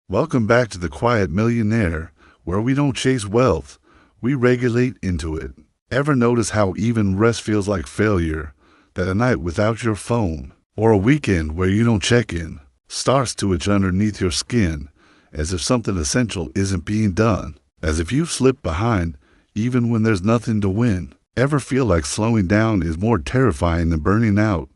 Welcome back to the Quiet Millionaire, where we don't chase wealth, we regulate into it. Ever notice how even rest feels like failure? That a night without your phone, or a weekend where you don't check in, starts to itch underneath your skin, as if something essential isn't being done, as if you've slipped behind, even when there's nothing to win. Ever feel like slowing down is more terrifying than burning out?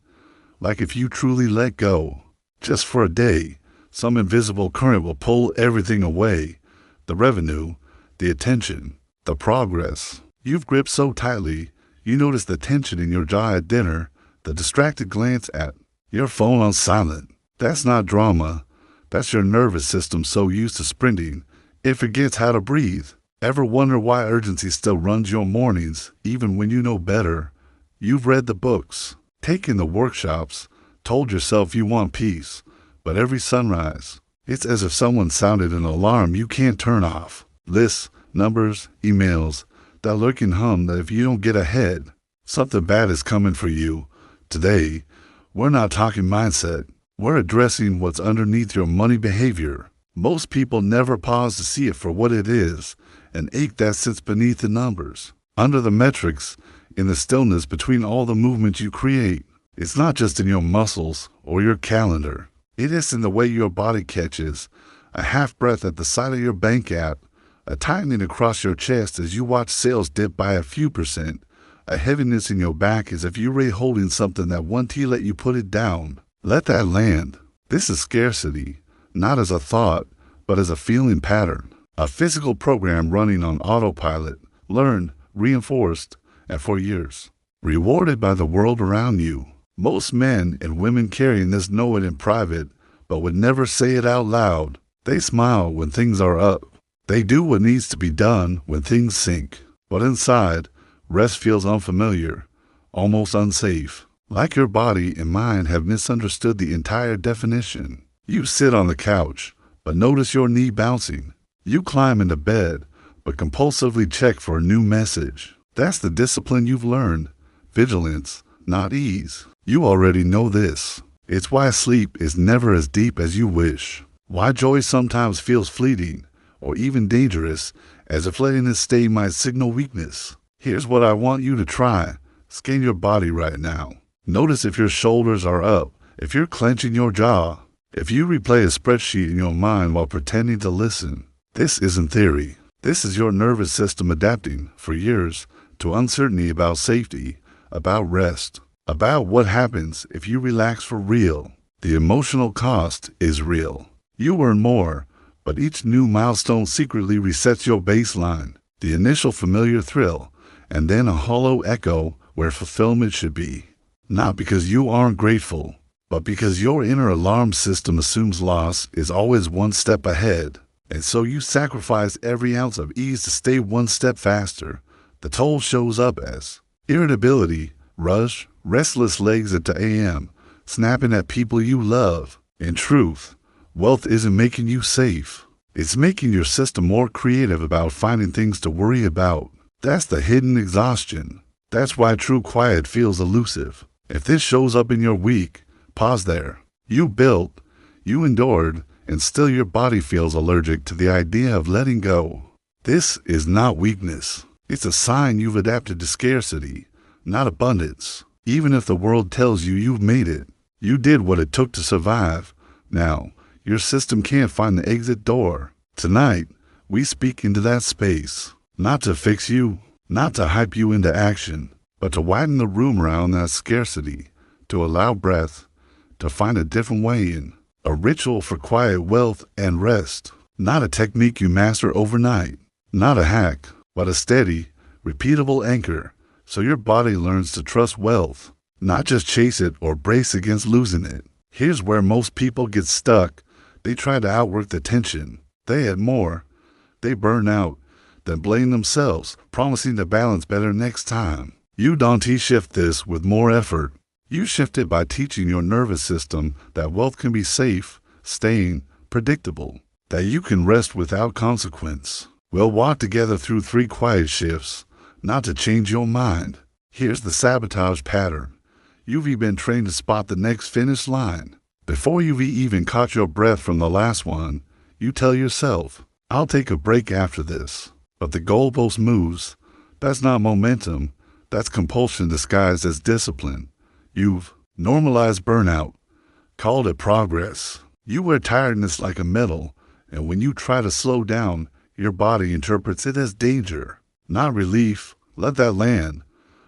Like if you truly let go, just for a day, some invisible current will pull everything away. The revenue, the attention, the progress. You've gripped so tightly, you notice the tension in your jaw at dinner, the distracted glance at your phone on silent. That's not drama. That's your nervous system so used to sprinting, it forgets how to breathe. Ever wonder why urgency still runs your mornings, even when you know better? You've read the books, taken the workshops, told yourself you want peace, but every sunrise, it's as if someone sounded an alarm you can't turn off. Lists, numbers, emails, that lurking hum that if you don't get ahead, something bad is coming for you. Today, we're not talking mindset. We're addressing what's underneath your money behavior. Most people never pause to see it for what it is, an ache that sits beneath the numbers, under the metrics, in the stillness between all the movements you create. It's not just in your muscles or your calendar. It is in the way your body catches, a half breath at the side of your bank app, a tightening across your chest as you watch sales dip by a few percent, a heaviness in your back as if you were holding something that one tea let you put it down. Let that land. This is scarcity, not as a thought, but as a feeling pattern. A physical program running on autopilot, learned, reinforced, and for years, rewarded by the world around you. Most men and women carrying this know it in private, but would never say it out loud. They smile when things are up. They do what needs to be done when things sink. But inside, rest feels unfamiliar, almost unsafe. Like your body and mind have misunderstood the entire definition. You sit on the couch, but notice your knee bouncing. You climb into bed, but compulsively check for a new message. That's the discipline you've learned. Vigilance, not ease. You already know this. It's why sleep is never as deep as you wish. Why joy sometimes feels fleeting, or even dangerous, as if letting it stay might signal weakness. Here's what I want you to try. Scan your body right now. Notice if your shoulders are up, if you're clenching your jaw, if you replay a spreadsheet in your mind while pretending to listen. This isn't theory. This is your nervous system adapting, for years, to uncertainty about safety, about rest, about what happens if you relax for real. The emotional cost is real. You earn more, but each new milestone secretly resets your baseline. The initial familiar thrill, and then a hollow echo where fulfillment should be. Not because you aren't grateful, but because your inner alarm system assumes loss is always one step ahead. And so you sacrifice every ounce of ease to stay one step faster. The toll shows up as irritability, rush, restless legs at the AM, snapping at people you love. In truth, wealth isn't making you safe. It's making your system more creative about finding things to worry about. That's the hidden exhaustion. That's why true quiet feels elusive. If this shows up in your week, pause there. You built, you endured, and still your body feels allergic to the idea of letting go. This is not weakness. It's a sign you've adapted to scarcity, not abundance. Even if the world tells you you've made it, you did what it took to survive. Now, your system can't find the exit door. Tonight, we speak into that space, not to fix you, not to hype you into action, but to widen the room around that scarcity, to allow breath, to find a different way in. A ritual for quiet wealth and rest, not a technique you master overnight, not a hack, but a steady, repeatable anchor, so your body learns to trust wealth, not just chase it or brace against losing it. Here's where most people get stuck. They try to outwork the tension. They add more. They burn out, then blame themselves, promising to balance better next time. You don't shift this with more effort. You shift it by teaching your nervous system that wealth can be safe, staying, predictable, that you can rest without consequence. We'll walk together through 3 quiet shifts, not to change your mind. Here's the sabotage pattern. You've been trained to spot the next finish line. Before you've even caught your breath from the last one, You tell yourself, I'll take a break after this. But the goalpost moves. That's not momentum. That's compulsion disguised as discipline. You've normalized burnout, called it progress. You wear tiredness like a medal, and when you try to slow down, your body interprets it as danger, not relief. Let that land.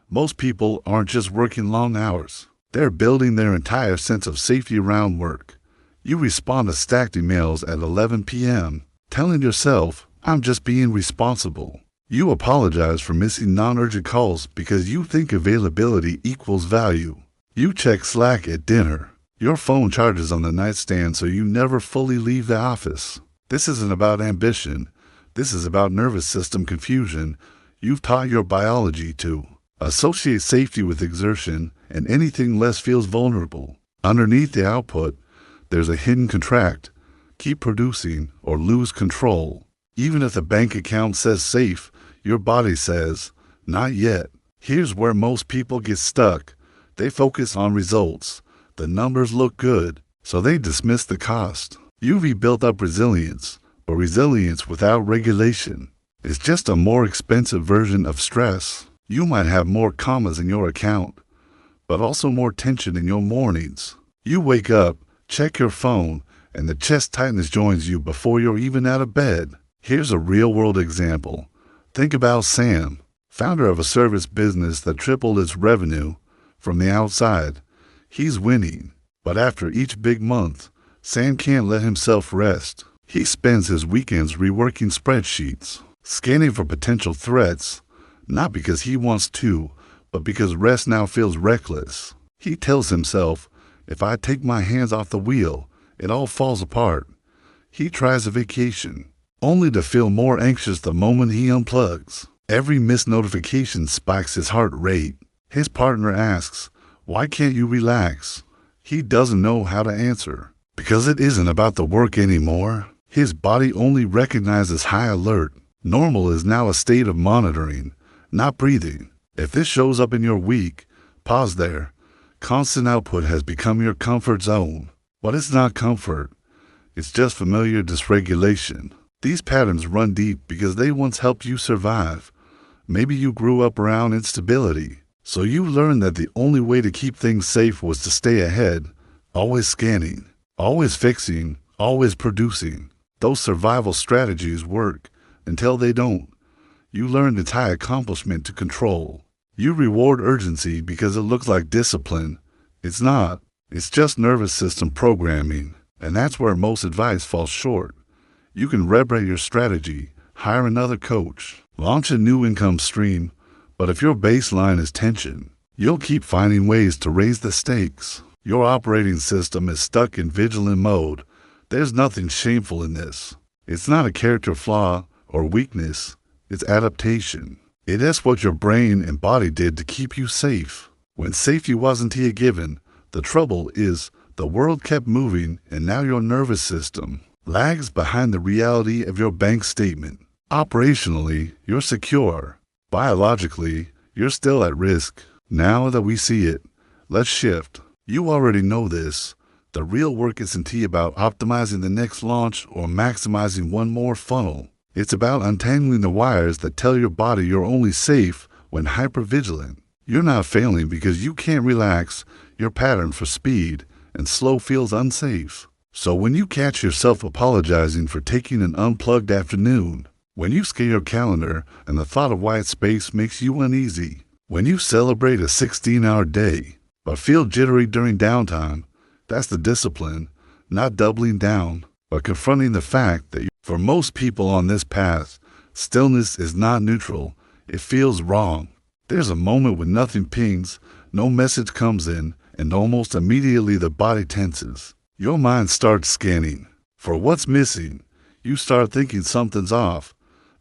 Most people aren't just working long hours. They're building their entire sense of safety around work. You respond to stacked emails at 11 p.m., telling yourself, I'm just being responsible. You apologize for missing non-urgent calls because you think availability equals value. You check Slack at dinner. Your phone charges on the nightstand so you never fully leave the office. This isn't about ambition. This is about nervous system confusion. You've taught your biology to associate safety with exertion, and anything less feels vulnerable. Underneath the output, there's a hidden contract. Keep producing or lose control. Even if the bank account says safe, your body says, not yet. Here's where most people get stuck. They focus on results. The numbers look good, so they dismiss the cost. You've rebuilt up resilience, but resilience without regulation is just a more expensive version of stress. You might have more commas in your account, but also more tension in your mornings. You wake up, check your phone, and the chest tightness joins you before you're even out of bed. Here's a real-world example. Think about Sam, founder of a service business that tripled its revenue. From the outside, he's winning. But after each big month, Sam can't let himself rest. He spends his weekends reworking spreadsheets, scanning for potential threats, not because he wants to, but because rest now feels reckless. He tells himself, if I take my hands off the wheel, it all falls apart. He tries a vacation, only to feel more anxious the moment he unplugs. Every missed notification spikes his heart rate. His partner asks, why can't you relax? He doesn't know how to answer. Because it isn't about the work anymore. His body only recognizes high alert. Normal is now a state of monitoring, not breathing. If this shows up in your week, pause there. Constant output has become your comfort zone. But it's not comfort. It's just familiar dysregulation. These patterns run deep because they once helped you survive. Maybe you grew up around instability, so you learned that the only way to keep things safe was to stay ahead, always scanning, always fixing, always producing. Those survival strategies work until they don't. You learn to tie accomplishment to control. You reward urgency because it looks like discipline. It's not. It's just nervous system programming, and that's where most advice falls short. You can rebrand your strategy, hire another coach, launch a new income stream, but if your baseline is tension, you'll keep finding ways to raise the stakes. Your operating system is stuck in vigilant mode. There's nothing shameful in this. It's not a character flaw or weakness. It's adaptation. It is what your brain and body did to keep you safe. When safety wasn't a given, the trouble is the world kept moving, and now your nervous system lags behind the reality of your bank statement. Operationally, you're secure. Biologically, you're still at risk. Now that we see it, let's shift. You already know this. The real work isn't about optimizing the next launch or maximizing one more funnel. It's about untangling the wires that tell your body you're only safe when hypervigilant. You're not failing because you can't relax. Your pattern for speed and slow feels unsafe. So when you catch yourself apologizing for taking an unplugged afternoon, when you scale your calendar and the thought of white space makes you uneasy, when you celebrate a 16-hour day but feel jittery during downtime, that's the discipline, not doubling down, but confronting the fact that for most people on this path, stillness is not neutral. It feels wrong. There's a moment when nothing pings, no message comes in, and almost immediately the body tenses. Your mind starts scanning for what's missing. You start thinking something's off.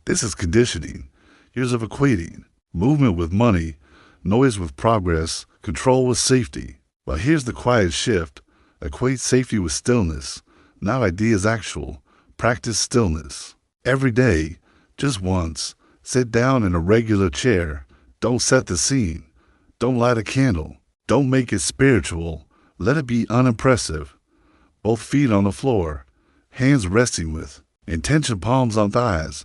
This is conditioning, years of equating movement with money, noise with progress, control with safety. But here's the quiet shift. Equate safety with stillness, not ideas actual. Practice stillness. Every day, just once, sit down in a regular chair. Don't set the scene. Don't light a candle. Don't make it spiritual. Let it be unimpressive. Both feet on the floor, hands resting with Intention palms on thighs,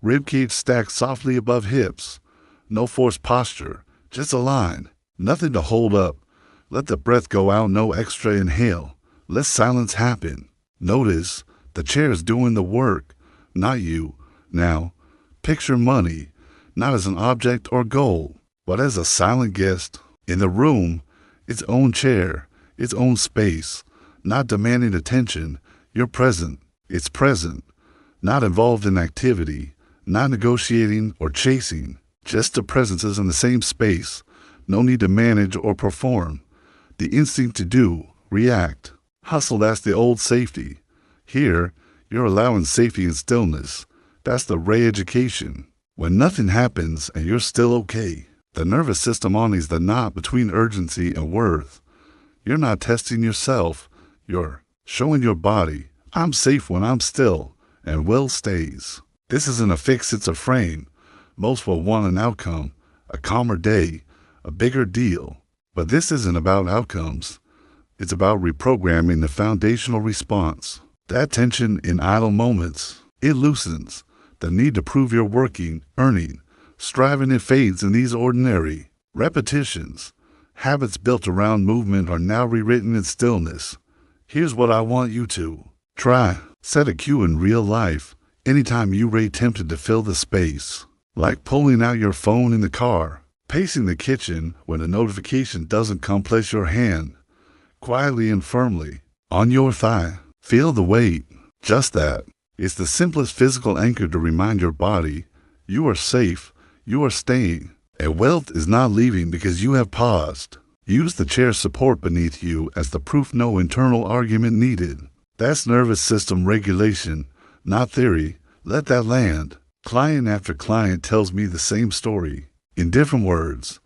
ribcage stacked softly above hips. No forced posture, just a line. Nothing to hold up. Let the breath go out, no extra inhale. Let silence happen. Notice the chair is doing the work, not you. Now, picture money, not as an object or goal, but as a silent guest in the room, its own chair, its own space, not demanding attention. You're present. It's present, not involved in activity, not negotiating or chasing. Just the presence is in the same space. No need to manage or perform. The instinct to do, react. Hustle, that's the old safety. Here, you're allowing safety and stillness. That's the re-education. When nothing happens and you're still okay, the nervous system unties the knot between urgency and worth. You're not testing yourself. You're showing your body, I'm safe when I'm still, and will stays. This isn't a fix, it's a frame. Most will want an outcome, a calmer day, a bigger deal. But this isn't about outcomes. It's about reprogramming the foundational response. That tension in idle moments, it loosens. The need to prove you're working, earning, striving, it fades in these ordinary repetitions. Habits built around movement are now rewritten in stillness. Here's what I want you to try. Set a cue in real life. Anytime you are tempted to fill the space, like pulling out your phone in the car, pacing the kitchen when a notification doesn't come, place your hand quietly and firmly on your thigh. Feel the weight. Just that. It's the simplest physical anchor to remind your body you are safe, you are staying, and wealth is not leaving because you have paused. Use the chair's support beneath you as the proof, no internal argument needed. That's nervous system regulation, not theory. Let that land. Client after client tells me the same story, in different words.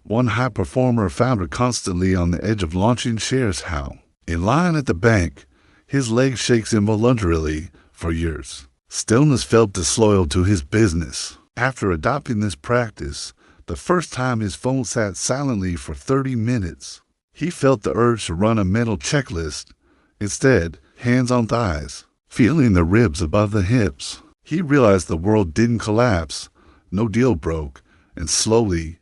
One high performer found her constantly on the edge of launching shares. How? In line at the bank, his leg shakes involuntarily for years. Stillness felt disloyal to his business. After adopting this practice, the first time his phone sat silently for 30 minutes, he felt the urge to run a mental checklist. Instead, hands on thighs, feeling the ribs above the hips. He realized the world didn't collapse, no deal broke, and slowly,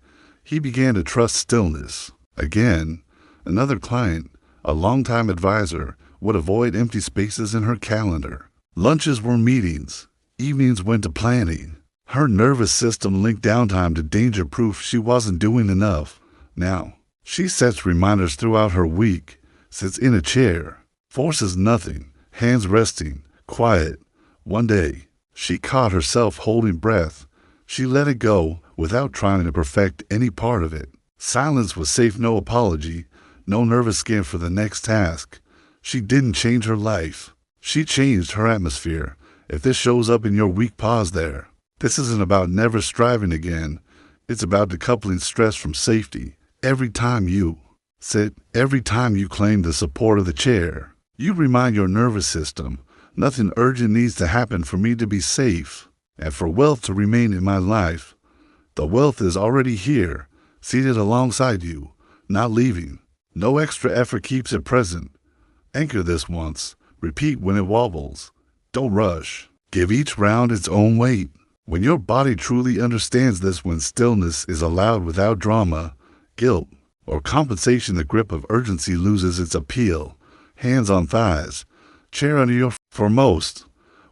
he began to trust stillness. Again, another client, a longtime advisor, would avoid empty spaces in her calendar. Lunches were meetings, evenings went to planning. Her nervous system linked downtime to danger proof she wasn't doing enough. Now, she sets reminders throughout her week, sits in a chair, forces nothing, hands resting, quiet. One day, she caught herself holding breath. She let it go without trying to perfect any part of it. Silence was safe, no apology, no nervous scan for the next task. She didn't change her life. She changed her atmosphere. If this shows up in your week, pause there. This isn't about never striving again. It's about decoupling stress from safety. Every time you sit, every time you claim the support of the chair, you remind your nervous system, nothing urgent needs to happen for me to be safe and for wealth to remain in my life. The wealth is already here, seated alongside you, not leaving. No extra effort keeps it present. Anchor this once. Repeat when it wobbles. Don't rush. Give each round its own weight. When your body truly understands this, when stillness is allowed without drama, guilt, or compensation, the grip of urgency loses its appeal. Hands on thighs, chair under your For most,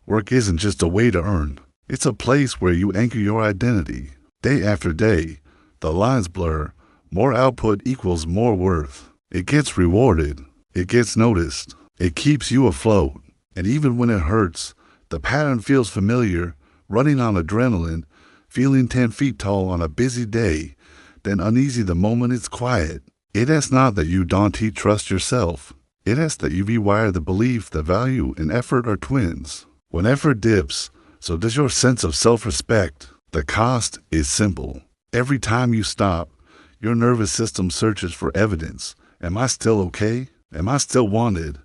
work isn't just a way to earn. It's a place where you anchor your identity. Day after day, the lines blur. More output equals more worth. It gets rewarded. It gets noticed. It keeps you afloat. And even when it hurts, the pattern feels familiar. Running on adrenaline, feeling 10 feet tall on a busy day, then uneasy the moment it's quiet. It asks not that you don't trust yourself. It asks that you rewire the belief that value and effort are twins. When effort dips, so does your sense of self-respect. The cost is simple. Every time you stop, your nervous system searches for evidence. Am I still okay? Am I still wanted?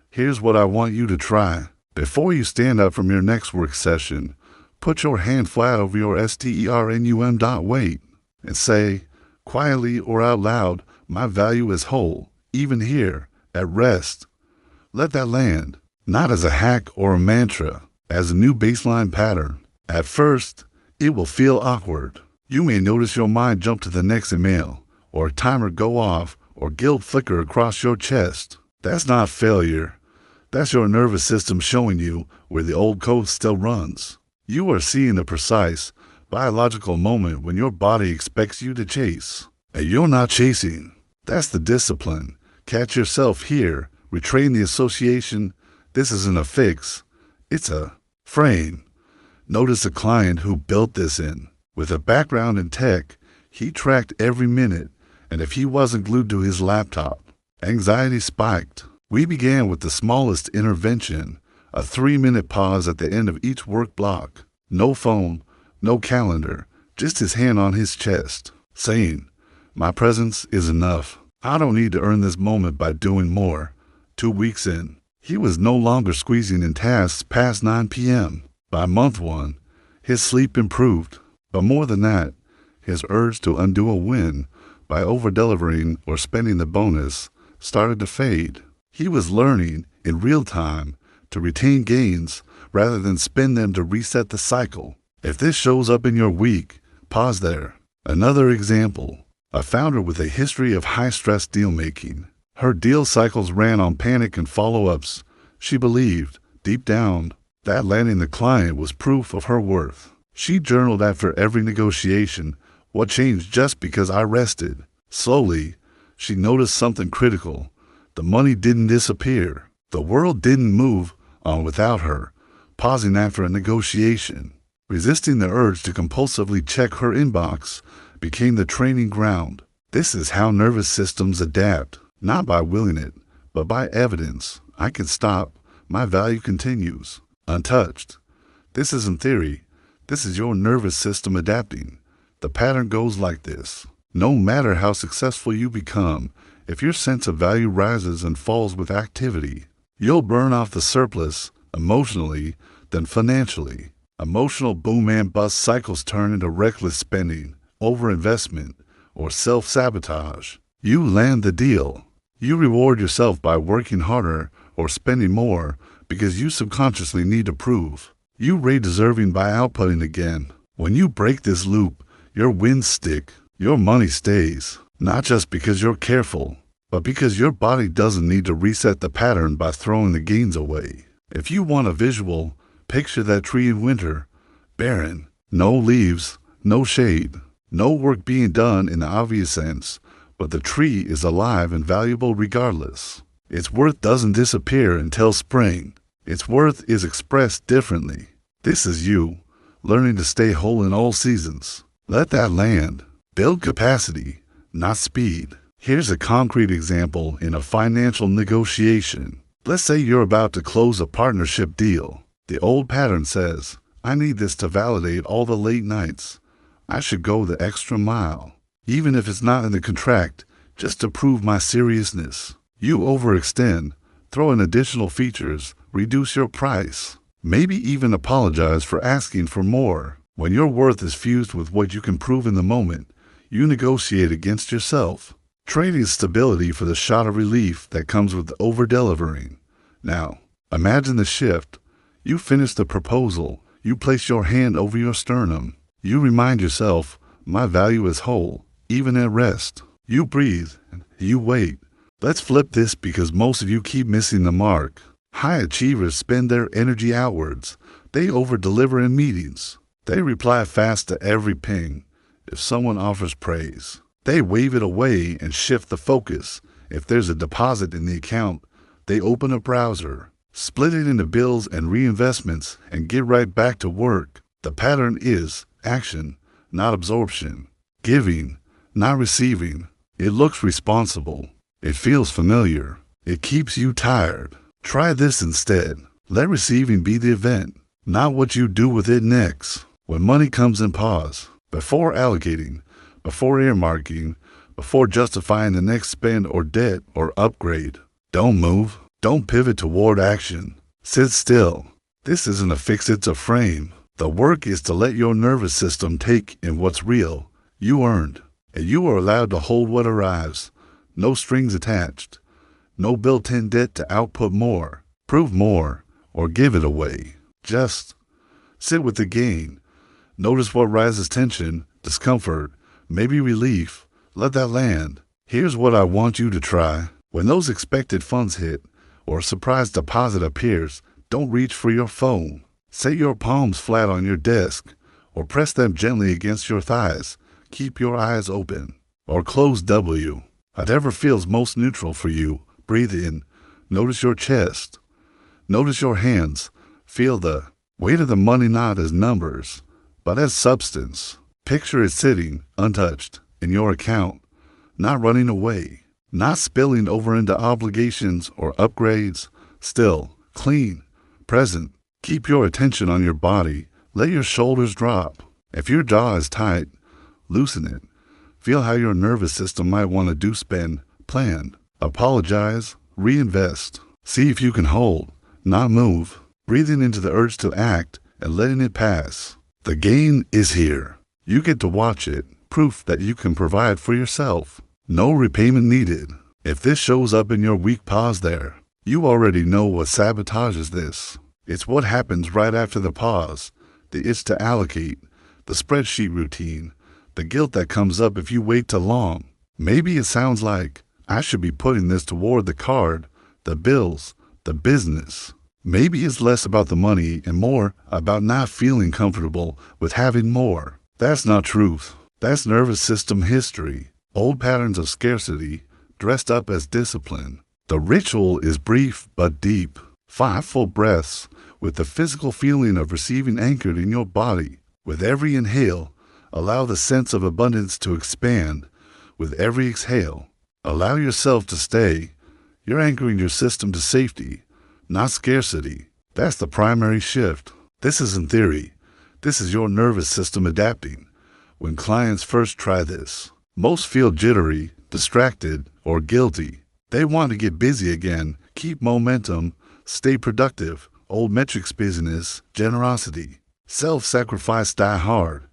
Here's what I want you to try. Before you stand up from your next work session, put your hand flat over your sternum. Weight and say, quietly or out loud, my value is whole, even here, at rest. Let that land, not as a hack or a mantra, as a new baseline pattern. At first, it will feel awkward. You may notice your mind jump to the next email, or a timer go off, or guilt flicker across your chest. That's not failure. That's your nervous system showing you where the old code still runs. You are seeing a precise, biological moment when your body expects you to chase, and you're not chasing. That's the discipline. Catch yourself here, retrain the association. This isn't a fix, it's a frame. Notice a client who built this in. With a background in tech, he tracked every minute, and if he wasn't glued to his laptop, anxiety spiked. We began with the smallest intervention, a 3-minute pause at the end of each work block. No phone, no calendar, just his hand on his chest, saying, "My presence is enough. I don't need to earn this moment by doing more." 2 weeks in, he was no longer squeezing in tasks past 9 p.m. By month 1, his sleep improved. But more than that, his urge to undo a win by over-delivering or spending the bonus started to fade. He was learning in real time to retain gains rather than spend them to reset the cycle. If this shows up in your week, pause there. Another example, a founder with a history of high-stress deal-making. Her deal cycles ran on panic and follow-ups. She believed, deep down, that landing the client was proof of her worth. She journaled after every negotiation, "What changed just because I rested?" Slowly, she noticed something critical. The money didn't disappear. The world didn't move on without her, pausing after a negotiation. Resisting the urge to compulsively check her inbox became the training ground. This is how nervous systems adapt, not by willing it, but by evidence. I can stop. My value continues, untouched. This isn't theory. This is your nervous system adapting. The pattern goes like this. No matter how successful you become, if your sense of value rises and falls with activity, you'll burn off the surplus emotionally, then financially. Emotional boom and bust cycles turn into reckless spending, overinvestment, or self-sabotage. You land the deal. You reward yourself by working harder or spending more because you subconsciously need to prove. You rate deserving by outputting again. When you break this loop, your wins stick. Your money stays. Not just because you're careful, but because your body doesn't need to reset the pattern by throwing the gains away. If you want a visual, picture that tree in winter, barren, no leaves, no shade, no work being done in the obvious sense, but the tree is alive and valuable regardless. Its worth doesn't disappear until spring. Its worth is expressed differently. This is you, learning to stay whole in all seasons. Let that land. Build capacity, not speed. Here's a concrete example in a financial negotiation. Let's say you're about to close a partnership deal. The old pattern says, "I need this to validate all the late nights. I should go the extra mile, even if it's not in the contract, just to prove my seriousness." You overextend, throw in additional features, reduce your price, maybe even apologize for asking for more. When your worth is fused with what you can prove in the moment, you negotiate against yourself, trading stability for the shot of relief that comes with over-delivering. Now, imagine the shift. You finish the proposal. You place your hand over your sternum. You remind yourself, "My value is whole, even at rest." You breathe. You wait. Let's flip this because most of you keep missing the mark. High achievers spend their energy outwards. They over-deliver in meetings. They reply fast to every ping. If someone offers praise, they wave it away and shift the focus. If there's a deposit in the account, they open a browser, split it into bills and reinvestments, and get right back to work. The pattern is action, not absorption. Giving, not receiving. It looks responsible. It feels familiar. It keeps you tired. Try this instead. Let receiving be the event, not what you do with it next. When money comes in, pause. Before allocating, before earmarking, before justifying the next spend or debt or upgrade. Don't move. Don't pivot toward action. Sit still. This isn't a fix, it's a frame. The work is to let your nervous system take in what's real, you earned, and you are allowed to hold what arrives. No strings attached. No built-in debt to output more, prove more, or give it away. Just sit with the gain. Notice what rises: tension, discomfort, maybe relief. Let that land. Here's what I want you to try. When those expected funds hit or a surprise deposit appears, don't reach for your phone. Set your palms flat on your desk or press them gently against your thighs. Keep your eyes open or close W. Whatever feels most neutral for you. Breathe in. Notice your chest. Notice your hands. Feel the weight of the money not as numbers, but as substance. Picture it sitting, untouched, in your account, not running away, not spilling over into obligations or upgrades. Still, clean, present. Keep your attention on your body. Let your shoulders drop. If your jaw is tight, loosen it. Feel how your nervous system might want to do: spend, plan, apologize, reinvest. See if you can hold, not move. Breathing into the urge to act and letting it pass. The gain is here. You get to watch it. Proof that you can provide for yourself. No repayment needed. If this shows up in your weak, pause there. You already know what sabotages this. It's what happens right after the pause. The itch to allocate. The spreadsheet routine. The guilt that comes up if you wait too long. Maybe it sounds like, I should be putting this toward the card, the bills, the business. Maybe it's less about the money and more about not feeling comfortable with having more. That's not truth. That's nervous system history. Old patterns of scarcity dressed up as discipline. The ritual is brief but deep. 5 full breaths with the physical feeling of receiving anchored in your body. With every inhale, allow the sense of abundance to expand. With every exhale, allow yourself to stay. You're anchoring your system to safety, not scarcity. That's the primary shift. This isn't theory. This is your nervous system adapting. When clients first try this, most feel jittery, distracted, or guilty. They want to get busy again, keep momentum, stay productive. Old metrics business, generosity, self-sacrifice die hard.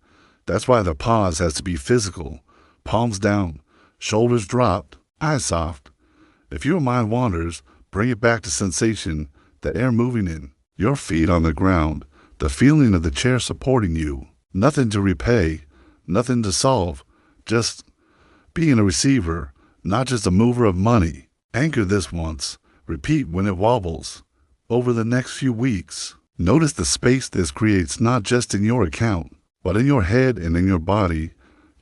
That's why the pause has to be physical. Palms down, shoulders dropped, eyes soft. If your mind wanders, bring it back to sensation, the air moving in, your feet on the ground, the feeling of the chair supporting you. Nothing to repay, nothing to solve, just being a receiver, not just a mover of money. Anchor this once, repeat when it wobbles. Over the next few weeks, notice the space this creates not just in your account, but in your head and in your body.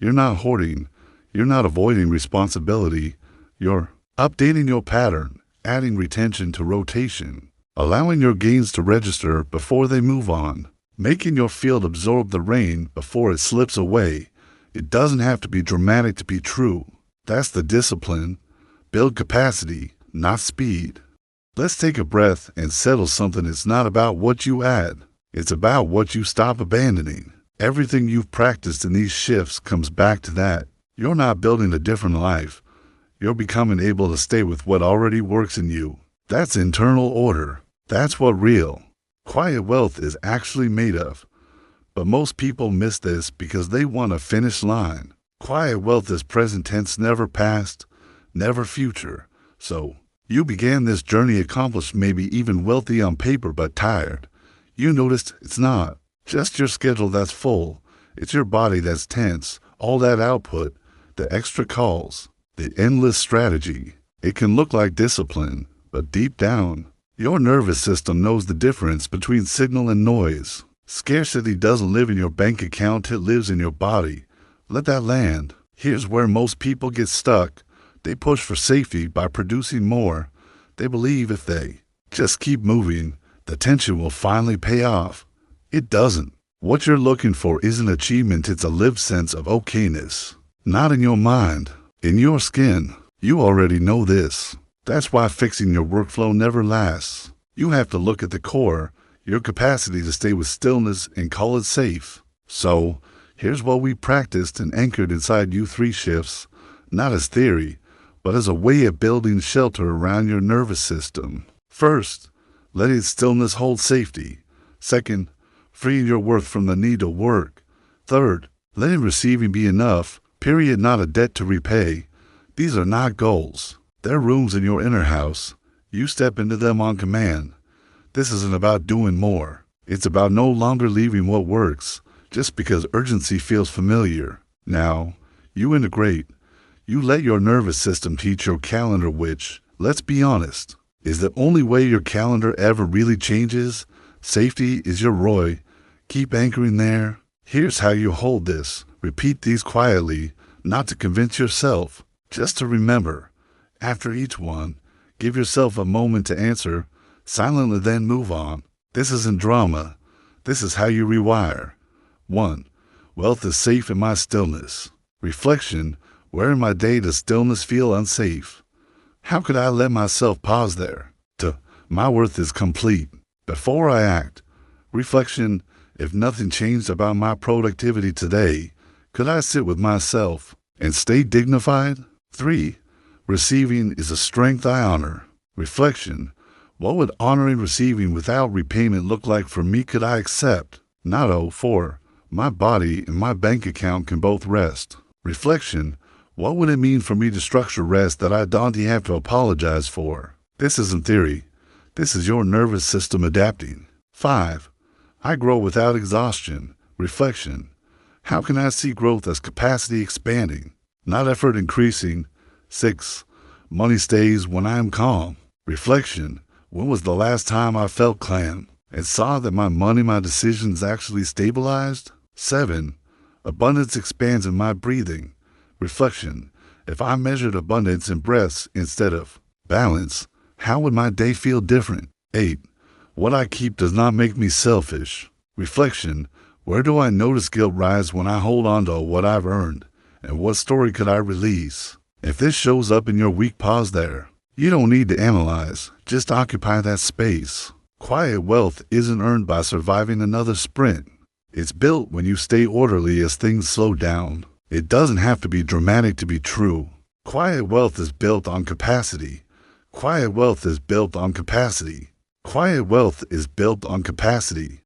You're not hoarding, you're not avoiding responsibility, you're updating your pattern, adding retention to rotation, allowing your gains to register before they move on, making your field absorb the rain before it slips away. It doesn't have to be dramatic to be true. That's the discipline. Build capacity, not speed. Let's take a breath and settle something. It's not about what you add. It's about what you stop abandoning. Everything you've practiced in these shifts comes back to that. You're not building a different life. You're becoming able to stay with what already works in you. That's internal order. That's what real, quiet wealth is actually made of. But most people miss this because they want a finish line. Quiet wealth is present tense, never past, never future. So, you began this journey accomplished, maybe even wealthy on paper, but tired. You noticed it's not just your schedule that's full. It's your body that's tense. All that output, the extra calls, the endless strategy. It can look like discipline, but deep down, your nervous system knows the difference between signal and noise. Scarcity doesn't live in your bank account, it lives in your body. Let that land. Here's where most people get stuck. They push for safety by producing more. They believe if they just keep moving, the tension will finally pay off. It doesn't. What you're looking for isn't achievement, it's a lived sense of okayness. Not in your mind, in your skin. You already know this. That's why fixing your workflow never lasts. You have to look at the core, your capacity to stay with stillness and call it safe. So, here's what we practiced and anchored inside you: 3 shifts, not as theory, but as a way of building shelter around your nervous system. First, letting stillness hold safety. Second, freeing your worth from the need to work. Third, letting receiving be enough, period, not a debt to repay. These are not goals. They're rooms in your inner house. You step into them on command. This isn't about doing more. It's about no longer leaving what works just because urgency feels familiar. Now, you integrate. You let your nervous system teach your calendar, which, let's be honest, is the only way your calendar ever really changes. Safety is your ROI. Keep anchoring there. Here's how you hold this. Repeat these quietly, not to convince yourself, just to remember. After each one, give yourself a moment to answer, silently then move on. This isn't drama. This is how you rewire. 1. Wealth is safe in my stillness. Reflection. Where in my day does stillness feel unsafe? How could I let myself pause there? 2. My worth is complete. Before I act. Reflection. If nothing changed about my productivity today, could I sit with myself and stay dignified? 3. Receiving is a strength I honor. Reflection. What would honoring receiving without repayment look like for me? Could I accept? Not 4. My body and my bank account can both rest. Reflection. What would it mean for me to structure rest that I don't have to apologize for? This isn't theory. This is your nervous system adapting. 5. I grow without exhaustion. Reflection. How can I see growth as capacity expanding, not effort increasing? 6. Money stays when I am calm. Reflection. When was the last time I felt calm and saw that my money, my decisions actually stabilized? 7. Abundance expands in my breathing. Reflection. If I measured abundance in breaths instead of balance, how would my day feel different? 8. What I keep does not make me selfish. Reflection. Where do I notice guilt rise when I hold on to what I've earned? And what story could I release? If this shows up in your week, pause there. You don't need to analyze. Just occupy that space. Quiet wealth isn't earned by surviving another sprint. It's built when you stay orderly as things slow down. It doesn't have to be dramatic to be true. Quiet wealth is built on capacity. Quiet wealth is built on capacity. Quiet wealth is built on capacity.